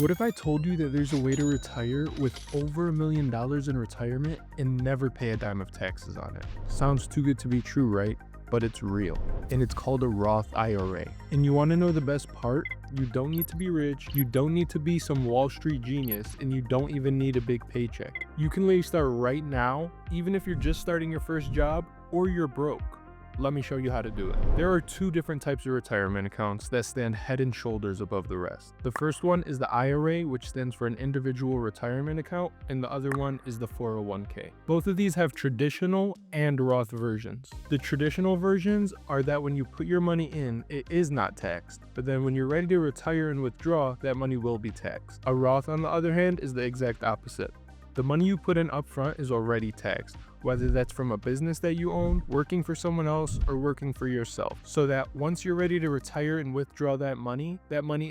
What if I told you that there's a way to retire with over $1 million in retirement and never pay a dime of taxes on it? Sounds too good to be true, right? But it's real. And it's called a Roth IRA. And you want to know the best part? You don't need to be rich, you don't need to be some Wall Street genius, and you don't even need a big paycheck. You can literally start right now, even if you're just starting your first job or you're broke. Let me show you how to do it. There are two different types of retirement accounts that stand head and shoulders above the rest. The first one is the IRA, which stands for an individual retirement account, and the other one is the 401k. Both of these have traditional and Roth versions. The traditional versions are that when you put your money in, it is not taxed, but then when you're ready to retire and withdraw, that money will be taxed. A Roth, on the other hand, is the exact opposite. The money you put in upfront is already taxed, whether that's from a business that you own, working for someone else, or working for yourself, so that once you're ready to retire and withdraw that money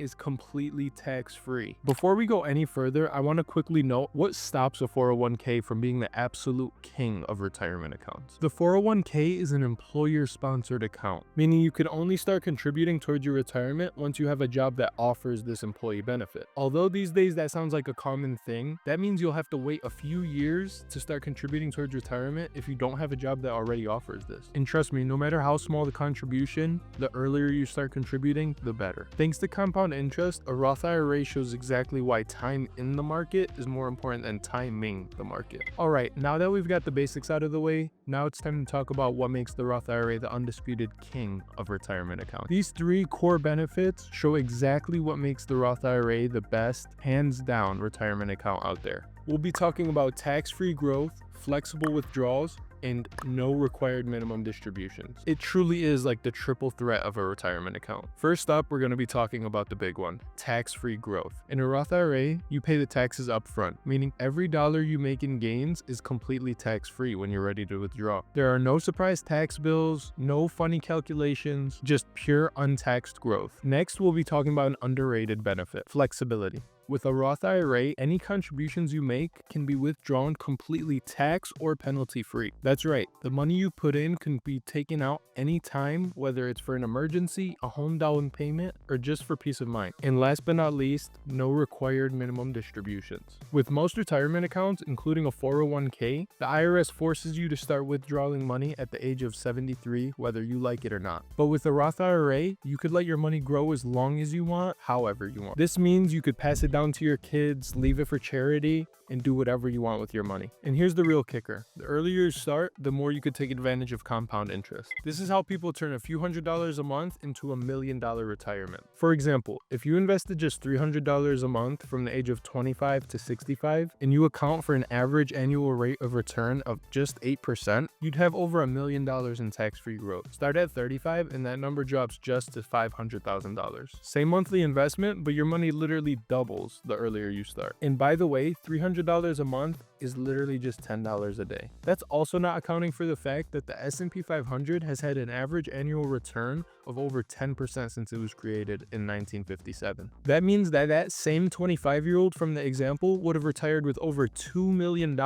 is completely tax-free. Before we go any further, I want to quickly note what stops a 401k from being the absolute king of retirement accounts. The 401k is an employer-sponsored account, meaning you can only start contributing towards your retirement once you have a job that offers this employee benefit. Although these days that sounds like a common thing, that means you'll have to wait a few years to start contributing towards retirement if you don't have a job that already offers this. And trust me, no matter how small the contribution, the earlier you start contributing, the better. Thanks to compound interest, a Roth IRA shows exactly why time in the market is more important than timing the market. Alright, now that we've got the basics out of the way, now it's time to talk about what makes the Roth IRA the undisputed king of retirement accounts. These three core benefits show exactly what makes the Roth IRA the best, hands down, retirement account out there. We'll be talking about tax-free growth, flexible withdrawals, and no required minimum distributions. It truly is like the triple threat of a retirement account. First up, we're going to be talking about the big one, tax-free growth. In a Roth IRA, you pay the taxes up front, meaning every dollar you make in gains is completely tax-free when you're ready to withdraw. There are no surprise tax bills, no funny calculations, just pure untaxed growth. Next, we'll be talking about an underrated benefit, flexibility. With a Roth IRA, any contributions you make can be withdrawn completely tax or penalty free. That's right, the money you put in can be taken out anytime, whether it's for an emergency, a home down payment, or just for peace of mind. And last but not least, no required minimum distributions. With most retirement accounts, including a 401k, the IRS forces you to start withdrawing money at the age of 73, whether you like it or not. But with a Roth IRA, you could let your money grow as long as you want, however you want. This means you could pass it down to your kids, leave it for charity, and do whatever you want with your money. And here's the real kicker. The earlier you start, the more you could take advantage of compound interest. This is how people turn a few $100s a month into $1 million retirement. For example, if you invested just $300 a month from the age of 25 to 65, and you account for an average annual rate of return of just 8%, you'd have over $1 million in tax-free growth. Start at 35 and that number drops just to $500,000. Same monthly investment, but your money literally doubles the earlier you start. And by the way, $300 a month is literally just $10 a day. That's also not accounting for the fact that the S&P 500 has had an average annual return of over 10% since it was created in 1957. That means that that same 25-year-old from the example would have retired with over $2 million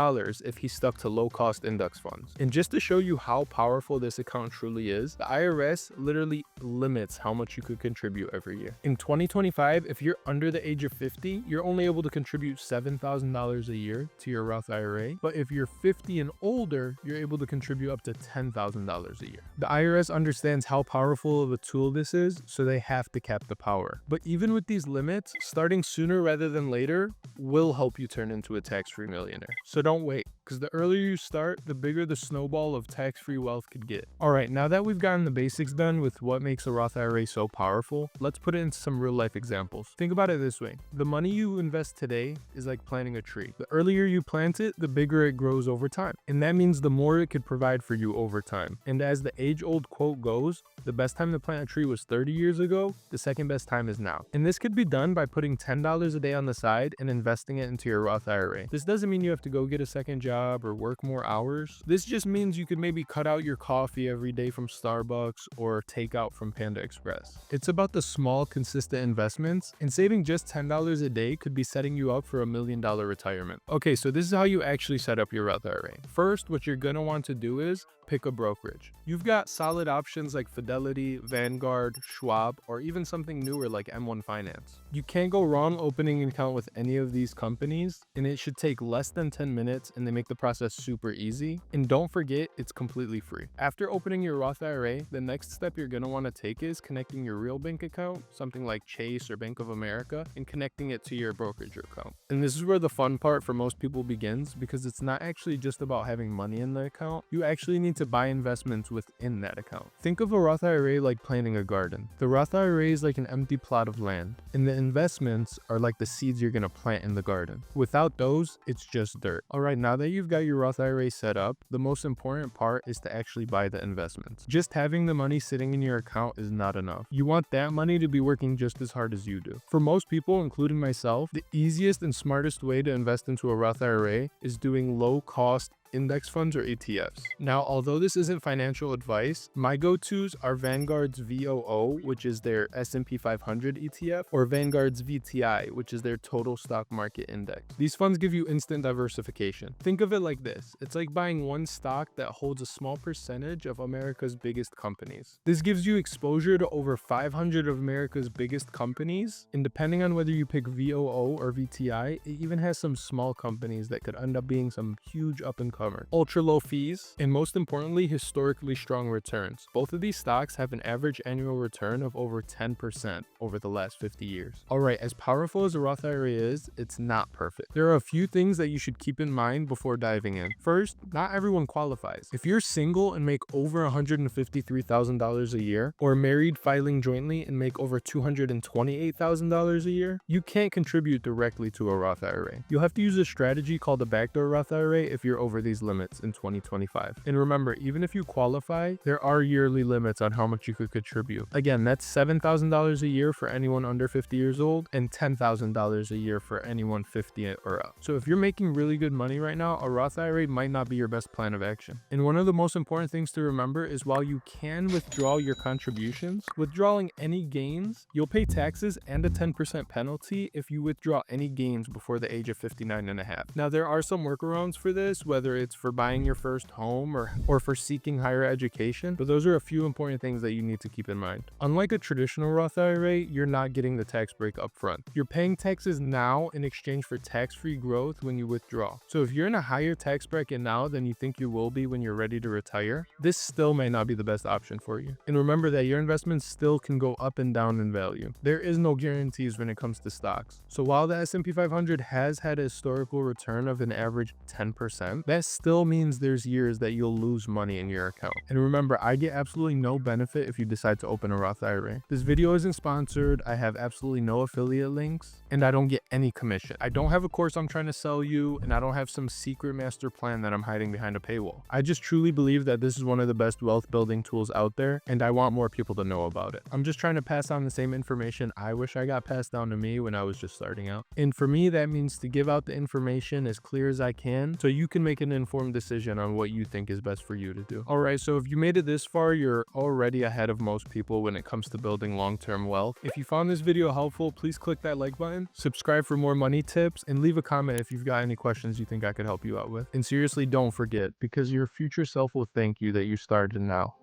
if he stuck to low-cost index funds. And just to show you how powerful this account truly is, the IRS literally limits how much you could contribute every year. In 2025, if you're under the age of 50, you're only able to contribute $7,000 a year to your Roth IRA, but if you're 50 and older, you're able to contribute up to $10,000 a year. The IRS understands how powerful of a tool this is, so they have to cap the power. But even with these limits, starting sooner rather than later will help you turn into a tax-free millionaire. So don't wait, because the earlier you start, the bigger the snowball of tax-free wealth could get. Alright, now that we've gotten the basics done with what makes a Roth IRA so powerful, let's put it into some real-life examples. Think about it this way. The money you invest today is like planting a tree. The earlier you plant it, the bigger it grows over time. And that means the more it could provide for you over time. And as the age-old quote goes, the best time to plant a tree was 30 years ago, the second best time is now. And this could be done by putting $10 a day on the side and investing it into your Roth IRA. This doesn't mean you have to go get a second job job or work more hours. This just means you could maybe cut out your coffee every day from Starbucks or take out from Panda Express. It's about the small, consistent investments, and saving just $10 a day could be setting you up for $1 million retirement. Okay, so this is how you actually set up your Roth IRA. First, what you're gonna want to do is pick a brokerage. You've got solid options like Fidelity, Vanguard, Schwab, or even something newer like M1 Finance. You can't go wrong opening an account with any of these companies, and it should take less than 10 minutes, and they make the process super easy. And don't forget, it's completely free. After opening your Roth IRA, the next step you're gonna wanna take is connecting your real bank account, something like Chase or Bank of America, and connecting it to your brokerage account. And this is where the fun part for most people begins, because it's not actually just about having money in the account. You actually need to buy investments within that account. Think of a Roth IRA like planting a garden. The Roth IRA is like an empty plot of land, and the investments are like the seeds you're gonna plant in the garden. Without those, it's just dirt. All right, now that you've got your Roth IRA set up, the most important part is to actually buy the investments. Just having the money sitting in your account is not enough. You want that money to be working just as hard as you do. For most people, including myself, the easiest and smartest way to invest into a Roth IRA is doing low-cost index funds or ETFs. Now, although this isn't financial advice, my go-tos are Vanguard's VOO, which is their S&P 500 ETF, or Vanguard's VTI, which is their total stock market index. These funds give you instant diversification. Think of it like this. It's like buying one stock that holds a small percentage of America's biggest companies. This gives you exposure to over 500 of America's biggest companies, and depending on whether you pick VOO or VTI, it even has some small companies that could end up being some huge up-and-coming. Ultra low fees, and most importantly, historically strong returns. Both of these stocks have an average annual return of over 10% over the last 50 years. All right, as powerful as a Roth IRA is, it's not perfect. There are a few things that you should keep in mind before diving in. First, not everyone qualifies. If you're single and make over $153,000 a year, or married filing jointly and make over $228,000 a year, you can't contribute directly to a Roth IRA. You'll have to use a strategy called a backdoor Roth IRA if you're over these limits in 2025. And remember, even if you qualify, there are yearly limits on how much you could contribute. Again, that's $7,000 a year for anyone under 50 years old and $10,000 a year for anyone 50 or up. So if you're making really good money right now, a Roth IRA might not be your best plan of action. And one of the most important things to remember is while you can withdraw your contributions, withdrawing any gains, you'll pay taxes and a 10% penalty if you withdraw any gains before the age of 59 and a half. Now, there are some workarounds for this, whether it's for buying your first home or for seeking higher education, but those are a few important things that you need to keep in mind. Unlike a traditional Roth IRA, you're not getting the tax break up front. You're paying taxes now in exchange for tax-free growth when you withdraw. So if you're in a higher tax bracket now than you think you will be when you're ready to retire, this still may not be the best option for you. And remember that your investments still can go up and down in value. There is no guarantees when it comes to stocks. So while the S&P 500 has had a historical return of an average 10%, that still means there's years that you'll lose money in your account. And remember, I get absolutely no benefit if you decide to open a Roth IRA. This video isn't sponsored, I have absolutely no affiliate links, and I don't get any commission. I don't have a course I'm trying to sell you, and I don't have some secret master plan that I'm hiding behind a paywall. I just truly believe that this is one of the best wealth building tools out there, and I want more people to know about it. I'm just trying to pass on the same information I wish I got passed down to me when I was just starting out. And for me, that means to give out the information as clear as I can so you can make an informed decision on what you think is best for you to do. All right, so if you made it this far, you're already ahead of most people when it comes to building long-term wealth. If you found this video helpful, please click that like button, subscribe for more money tips, and leave a comment if you've got any questions you think I could help you out with. And seriously, don't forget, because your future self will thank you that you started now.